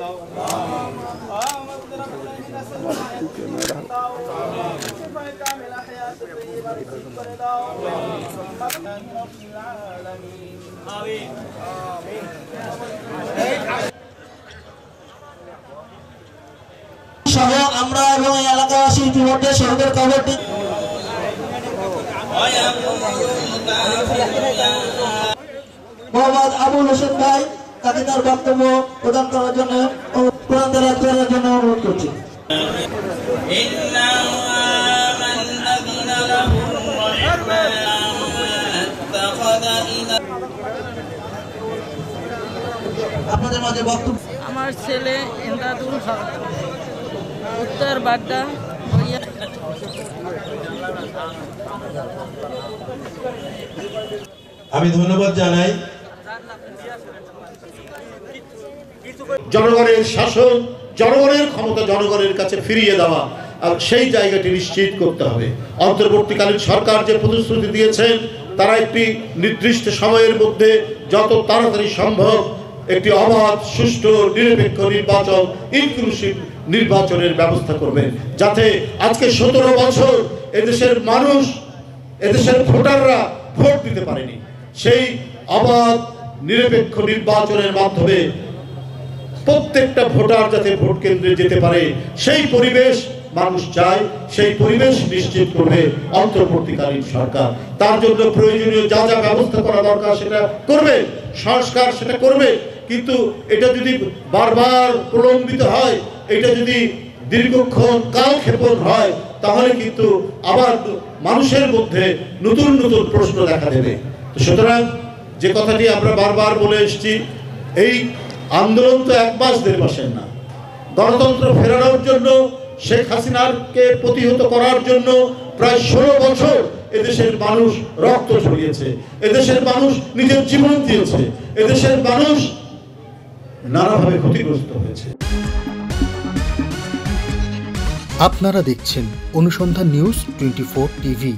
দাও। আমাদের আপনাদের দাও। সুফাই কামিল হায়াত তৈয়বা নসিব করে দাও। আমিন আমিন। সহ আমরা এবং এলাকাবাসী ইতিমধ্যে শহীদের খবরটি মোহাম্মদ আবুল হোসেন ভাই তাকে তার বক্তব্য প্রদান করার জন্য অনুরোধ করছি। আপনাদের মাঝে বক্তব্য। আমার ছেলে ইমদাদুল হক, উত্তর বাড্ডা। আমি ধন্যবাদ জানাই জনগণের শাসন, জনগণের ক্ষমতা জনগণের কাছে ফিরিয়ে দেওয়া, আর সেই জায়গাটি নিশ্চিত করতে হবে। অন্তর্বর্তীকালীন সরকার যে প্রতিশ্রুতি দিয়েছেন তারা একটি নির্দিষ্ট সময়ের মধ্যে যত তাড়াতাড়ি সম্ভব একটি অবাধ, সুষ্ঠু, নিরপেক্ষ নির্বাচন, ইনক্লুসিভ নির্বাচনের ব্যবস্থা করবেন, যাতে আজকে 17 বছর এদেশের মানুষ, এদেশের ভোটাররা ভোট দিতে পারেনি, সেই অবাধ নিরপেক্ষ নির্বাচনের মাধ্যমে প্রত্যেকটা ভোটার যাতে ভোট কেন্দ্রে যেতে পারে সেই পরিবেশ মানুষ চায়। সেই পরিবেশ নিশ্চিত করবে অন্তর্বর্তীকালীন সরকার। তার জন্য প্রয়োজনীয় যা যা ব্যবস্থা করা দরকার সেটা করবে, সংস্কার সেটা করবে। কিন্তু এটা যদি বারবার প্রলম্বিত হয়, এটা যদি দীর্ঘক্ষণ কালক্ষেপণ হয়, তাহলে কিন্তু আবার মানুষের মধ্যে নতুন নতুন প্রশ্ন দেখা দেবে। সুতরাং যে কথাটি আমরা বারবার বলে এসেছি, এই আন্দোলন তো 1 মাস 1.5 মাসের না। গণতন্ত্র ফেরানোর জন্য, শেখ হাসিনাকে প্রতিহত করার জন্য প্রায় 16 বছর এদেশের মানুষ রক্ত ঝরিয়েছে, এদেশের মানুষ নিজের জীবন দিয়েছে, এদেশের মানুষ নানাভাবে ক্ষতিগ্রস্ত হয়েছে। আপনারা দেখছেন অনুসন্ধান নিউজ 24 টিভি।